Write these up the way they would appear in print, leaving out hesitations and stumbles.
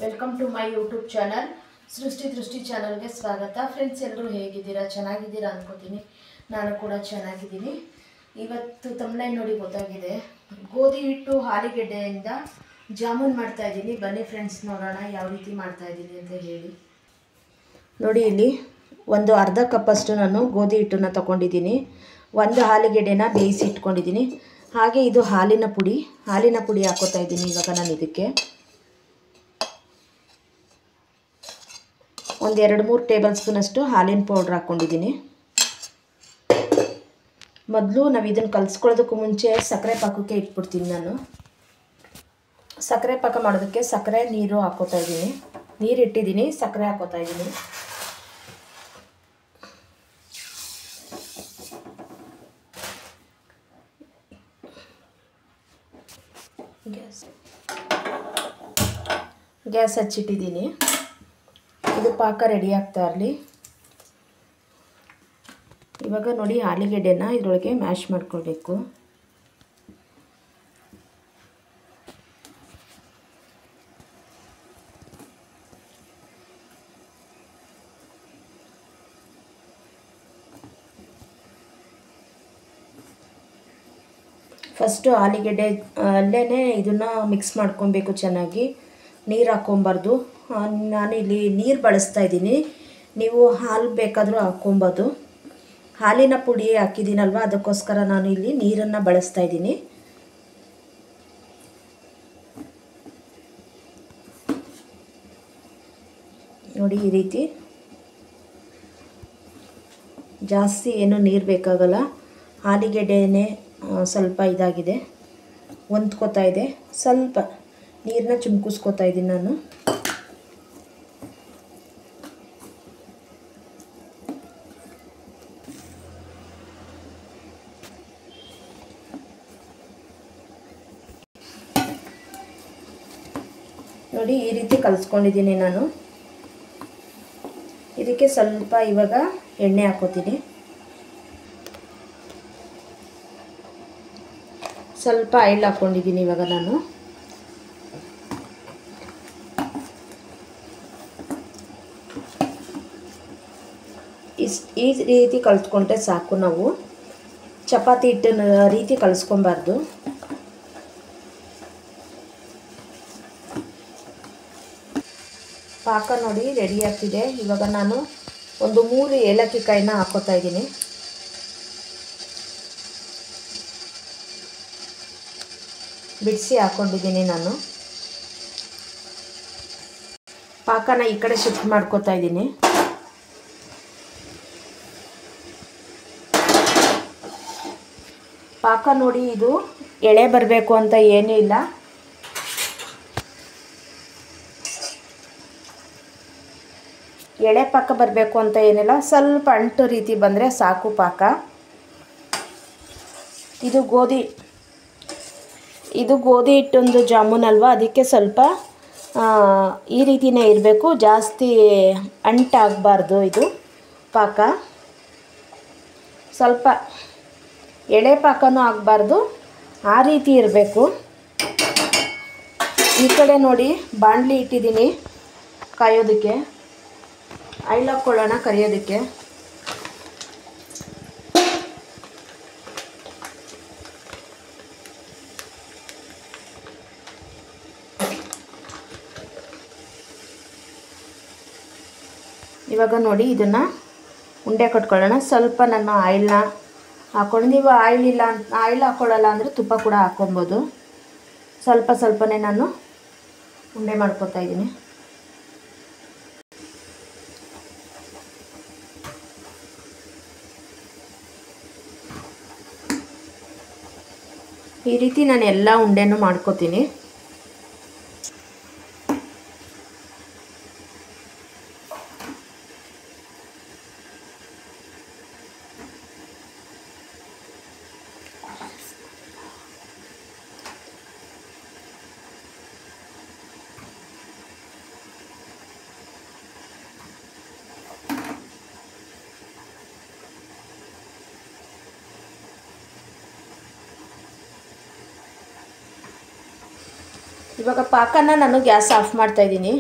Welcome to my YouTube channel Srishti Drishti ಚಾನಲ್ಗೆ ಸ್ವಾಗತ. Friends, ಎಲ್ಲರೂ ಹೇಗಿದ್ದೀರಾ? ಚೆನ್ನಾಗಿದ್ದೀರಾ ಅನ್ಕೋತೀನಿ. ನಾನು ಕೂಡ ಚೆನ್ನಾಗಿದ್ದೀನಿ. ಇವತ್ತು ತಮಿಳ್ನಾಡು ನೋಡಿ ಗೊತ್ತಾಗಿದೆ, ಗೋಧಿ ಹಿಟ್ಟು ಆಲೂಗೆಡ್ಡೆಯಿಂದ ಜಾಮೂನ್ ಮಾಡ್ತಾ ಇದ್ದೀನಿ. ಬನ್ನಿ ಫ್ರೆಂಡ್ಸ್, ನೋಡೋಣ ಯಾವ ರೀತಿ ಮಾಡ್ತಾ ಇದ್ದೀನಿ ಅಂತ ಹೇಳಿ. ನೋಡಿ, ಇಲ್ಲಿ ಒಂದು ಅರ್ಧ ಕಪ್ಪಷ್ಟು ನಾನು ಗೋಧಿ ಹಿಟ್ಟನ್ನು ತಗೊಂಡಿದ್ದೀನಿ. ಒಂದು ಆಲೂಗೆಡ್ಡೆನ ಬೇಯಿಸಿ ಇಟ್ಕೊಂಡಿದ್ದೀನಿ. ಹಾಗೆ ಇದು ಹಾಲಿನ ಪುಡಿ ಹಾಕೋತಾ ಇದ್ದೀನಿ. ಇವಾಗ ನಾನು ಇದಕ್ಕೆ ಒಂದು 2-3 ಟೇಬಲ್ ಸ್ಪೂನಷ್ಟು ಹಾಲಿನ ಪೌಡ್ರ್ ಹಾಕ್ಕೊಂಡಿದ್ದೀನಿ. ಮೊದಲು ನಾವು ಇದನ್ನು ಕಲಿಸ್ಕೊಳ್ಳೋದಕ್ಕೂ ಮುಂಚೆ ಸಕ್ಕರೆ ಪಾಕಕ್ಕೆ ಇಟ್ಬಿಡ್ತೀನಿ. ನಾನು ಸಕ್ಕರೆ ಪಾಕ ಮಾಡೋದಕ್ಕೆ ಸಕ್ಕರೆ ನೀರು ಹಾಕೋತಾ ಇದ್ದೀನಿ. ನೀರು ಇಟ್ಟಿದ್ದೀನಿ, ಸಕ್ಕರೆ ಹಾಕೋತಾ ಇದ್ದೀನಿ. ಗ್ಯಾಸ್ ಹಚ್ಚಿಟ್ಟಿದ್ದೀನಿ. ಇದು ಪಾಕ ರೆಡಿ ಆಗ್ತಾ ಇರಲಿ. ಇವಾಗ ನೋಡಿ, ಆಲೂಗೆಡ್ಡೆನ ಇದರೊಳಗೆ ಮ್ಯಾಶ್ ಮಾಡ್ಕೊಳ್ಬೇಕು. ಫಸ್ಟು ಆಲೂಗೆಡ್ಡೆ ಅಲ್ಲೇ ಇದನ್ನು ಮಿಕ್ಸ್ ಮಾಡ್ಕೊಬೇಕು ಚೆನ್ನಾಗಿ. ನೀರು ಹಾಕ್ಕೊಬಾರ್ದು. ನಾನು ಇಲ್ಲಿ ನೀರು ಬಳಸ್ತಾ ಇದ್ದೀನಿ. ನೀವು ಹಾಲು ಬೇಕಾದರೂ ಹಾಕ್ಕೊಬೋದು. ಹಾಲಿನ ಪುಡಿ ಹಾಕಿದ್ದೀನಲ್ವ, ಅದಕ್ಕೋಸ್ಕರ ನಾನು ಇಲ್ಲಿ ನೀರನ್ನು ಬಳಸ್ತಾ ಇದ್ದೀನಿ. ನೋಡಿ, ಈ ರೀತಿ ಜಾಸ್ತಿ ಏನು ನೀರು ಬೇಕಾಗಲ್ಲ. ಆಲೂಗೆಡ್ಡೆನೇ ಸ್ವಲ್ಪ ಇದಾಗಿದೆ, ಹೊಂದ್ಕೋತಾ ಇದೆ. ಸ್ವಲ್ಪ ನೀರನ್ನ ಚುಮ್ಕಿಸ್ಕೋತಾ ಇದ್ದೀನಿ ನಾನು. ನೋಡಿ, ಈ ರೀತಿ ಕಲಿಸ್ಕೊಂಡಿದ್ದೀನಿ ನಾನು. ಇದಕ್ಕೆ ಸ್ವಲ್ಪ ಇವಾಗ ಎಣ್ಣೆ ಹಾಕೋತೀನಿ. ಸ್ವಲ್ಪ ಆಯಿಲ್ ಹಾಕ್ಕೊಂಡಿದ್ದೀನಿ ಇವಾಗ ನಾನು. ಈ ರೀತಿ ಕಲಿತ್ಕೊಂಡ್ರೆ ಸಾಕು. ನಾವು ಚಪಾತಿ ಹಿಟ್ಟಿನ ರೀತಿ ಕಲಿಸ್ಕೊಬಾರ್ದು. ಪಾಕ ನೋಡಿ ರೆಡಿ ಆಗ್ತಿದೆ. ಇವಾಗ ನಾನು ಒಂದು 3 ಏಲಕ್ಕಿ ಕಾಯಿನ ಹಾಕೋತಾ ಇದ್ದೀನಿ. ಬಿಡಿಸಿ ಹಾಕ್ಕೊಂಡಿದ್ದೀನಿ ನಾನು. ಪಾಕನ ಈ ಕಡೆ ಶಿಫ್ಟ್ ಮಾಡ್ಕೋತಾ ಇದ್ದೀನಿ. ಪಾಕ ನೋಡಿ, ಇದು ಎಳೆ ಬರಬೇಕು ಅಂತ ಏನೂ ಇಲ್ಲ. ಎಳೆ ಪಾಕ ಬರಬೇಕು ಅಂತ ಏನಿಲ್ಲ, ಸ್ವಲ್ಪ ಅಂಟು ರೀತಿ ಬಂದರೆ ಸಾಕು ಪಾಕ. ಇದು ಗೋಧಿ ಹಿಟ್ಟೊಂದು ಜಾಮೂನ್ ಅಲ್ವಾ, ಅದಕ್ಕೆ ಸ್ವಲ್ಪ ಈ ರೀತಿಯೇ ಇರಬೇಕು. ಜಾಸ್ತಿ ಅಂಟಾಗಬಾರ್ದು ಇದು ಪಾಕ. ಸ್ವಲ್ಪ ಎಳೆ ಪಾಕನೂ ಆಗಬಾರ್ದು, ಆ ರೀತಿ ಇರಬೇಕು. ಈ ಕಡೆ ನೋಡಿ, ಬಾಣಲಿ ಇಟ್ಟಿದ್ದೀನಿ ಕಾಯೋದಕ್ಕೆ. ಆಯಿಲ್ ಹಾಕ್ಕೊಳ್ಳೋಣ ಕರಿಯೋದಕ್ಕೆ. ಇವಾಗ ನೋಡಿ, ಇದನ್ನು ಉಂಡೆ ಕಟ್ಕೊಳ್ಳೋಣ. ಸ್ವಲ್ಪ ನಾನು ಆಯಿಲ್ನ ಹಾಕ್ಕೊಂಡು, ನೀವು ಆಯಿಲ್ ಹಾಕ್ಕೊಳ್ಳಲ್ಲ ಅಂದರೆ ತುಪ್ಪ ಕೂಡ ಹಾಕ್ಕೊಬೋದು. ಸ್ವಲ್ಪನೇ ನಾನು ಉಂಡೆ ಮಾಡ್ಕೊತಾ ಇದ್ದೀನಿ. ಈ ರೀತಿ ನಾನು ಎಲ್ಲ ಉಂಡೆನೂ ಮಾಡ್ಕೋತೀನಿ. ಇವಾಗ ಪಾಕನ ನಾನು ಗ್ಯಾಸ್ ಆಫ್ ಮಾಡ್ತಾಯಿದ್ದೀನಿ.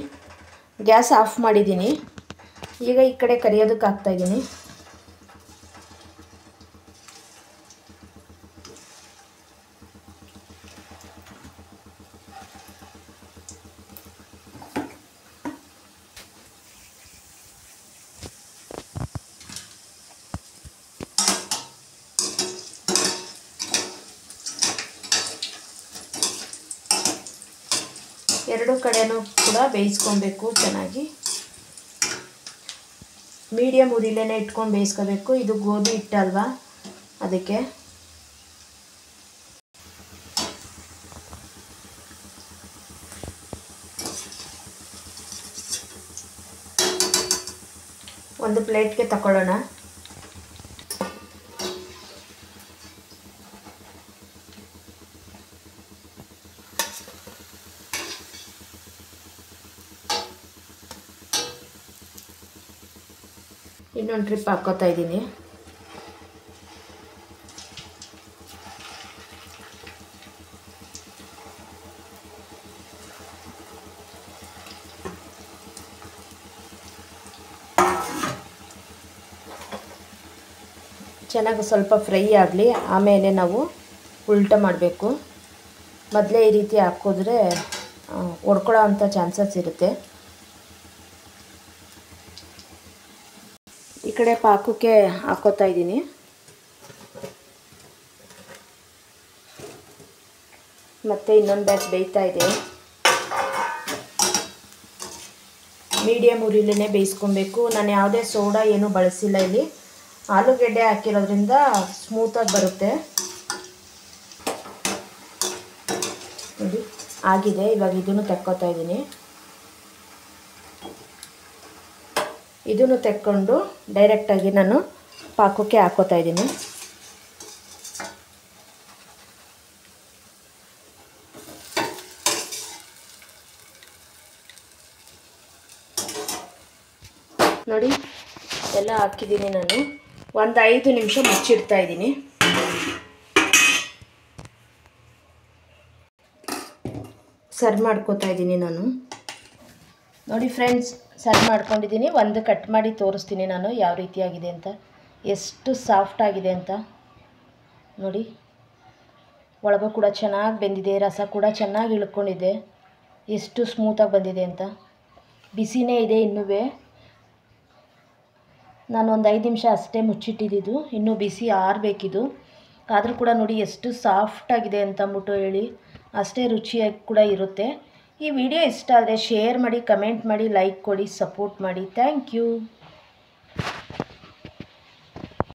ಗ್ಯಾಸ್ ಆಫ್ ಮಾಡಿದ್ದೀನಿ. ಈಗ ಈ ಕಡೆ ಕರಿಯೋದಕ್ಕೆ ಹಾಕ್ತಾಯಿದ್ದೀನಿ. ಎರಡು ಕಡೆನೂ ಕೂಡ ಬೇಯಿಸ್ಕೊಬೇಕು ಚೆನ್ನಾಗಿ. ಮೀಡಿಯಮ್ ಉರಿಲೇನೆ ಇಟ್ಕೊಂಡು ಬೇಯಿಸ್ಕೋಬೇಕು. ಇದು ಗೋಧಿ ಹಿಟ್ಟಲ್ವಾ, ಅದಕ್ಕೆ. ಒಂದು ಪ್ಲೇಟ್ಗೆ ತಗೊಳ್ಳೋಣ. ಇನ್ನೊಂದು ಟ್ರಿಪ್ ಹಾಕ್ಕೋತಾ ಇದ್ದೀನಿ. ಚೆನ್ನಾಗಿ ಸ್ವಲ್ಪ ಫ್ರೈ ಆಗಲಿ, ಆಮೇಲೆ ನಾವು ಉಲ್ಟ ಮಾಡಬೇಕು. ಮೊದಲೇ ಈ ರೀತಿ ಹಾಕಿದ್ರೆ ಒಡ್ಕೊಳ್ಳೋ ಅಂಥ ಚಾನ್ಸಸ್ ಇರುತ್ತೆ. ಈ ಕಡೆ ಪಾಕಕ್ಕೆ ಹಾಕೋತಾ ಇದ್ದೀನಿ. ಮತ್ತು ಇನ್ನೊಂದು ಬ್ಯಾಚ್ ಬೇಯ್ತಾ ಇದೆ. ಮೀಡಿಯಮ್ ಉರಿಲೇ ಬೇಯಿಸ್ಕೊಬೇಕು. ನಾನು ಯಾವುದೇ ಸೋಡಾ ಏನೂ ಬಳಸಿಲ್ಲ. ಇಲ್ಲಿ ಆಲೂಗೆಡ್ಡೆ ಹಾಕಿರೋದ್ರಿಂದ ಸ್ಮೂತಾಗಿ ಬರುತ್ತೆ. ನೋಡಿ ಆಗಿದೆ. ಇವಾಗ ಇದನ್ನು ತೆಕ್ಕೋತಾ ಇದ್ದೀನಿ. ಇದನ್ನು ತೆಕ್ಕೊಂಡು ಡೈರೆಕ್ಟಾಗಿ ನಾನು ಪಾಕಕ್ಕೆ ಹಾಕೋತಾ ಇದ್ದೀನಿ. ನೋಡಿ ಎಲ್ಲ ಹಾಕಿದ್ದೀನಿ. ನಾನು ಒಂದು 5 ನಿಮಿಷ ಮುಚ್ಚಿಡ್ತಾ ಇದ್ದೀನಿ. ಸರ್ವ್ ಮಾಡ್ಕೋತಾ ಇದ್ದೀನಿ ನಾನು. ನೋಡಿ ಫ್ರೆಂಡ್ಸ್, ಸರ್ವ್ ಮಾಡ್ಕೊಂಡಿದ್ದೀನಿ. ಒಂದು ಕಟ್ ಮಾಡಿ ತೋರಿಸ್ತೀನಿ ನಾನು ಯಾವ ರೀತಿಯಾಗಿದೆ ಅಂತ. ಎಷ್ಟು ಸಾಫ್ಟ್ ಆಗಿದೆ ಅಂತ ನೋಡಿ. ಒಳಗೂ ಕೂಡ ಚೆನ್ನಾಗಿ ಬೆಂದಿದೆ. ರಸ ಕೂಡ ಚೆನ್ನಾಗಿ ಇಳ್ಕೊಂಡಿದೆ. ಎಷ್ಟು ಸ್ಮೂತಾಗಿ ಬಂದಿದೆ ಅಂತ. ಬಿಸಿನೇ ಇದೆ ಇನ್ನೂ. ನಾನು ಒಂದು 5 ನಿಮಿಷ ಅಷ್ಟೇ ಮುಚ್ಚಿಟ್ಟಿದ್ದು. ಇನ್ನೂ ಬಿಸಿ ಆರಬೇಕಿದು. ಆದರೂ ಕೂಡ ನೋಡಿ ಎಷ್ಟು ಸಾಫ್ಟಾಗಿದೆ ಅಂತ ಅಂದ್ಬಿಟ್ಟು ಹೇಳಿ. ಅಷ್ಟೇ ರುಚಿಯಾಗಿ ಕೂಡ ಇರುತ್ತೆ. ಈ ವಿಡಿಯೋ ಇಷ್ಟ ಆದರೆ ಶೇರ್ ಮಾಡಿ, ಕಮೆಂಟ್ ಮಾಡಿ, ಲೈಕ್ ಕೊಡಿ, ಸಪೋರ್ಟ್ ಮಾಡಿ. Thank you.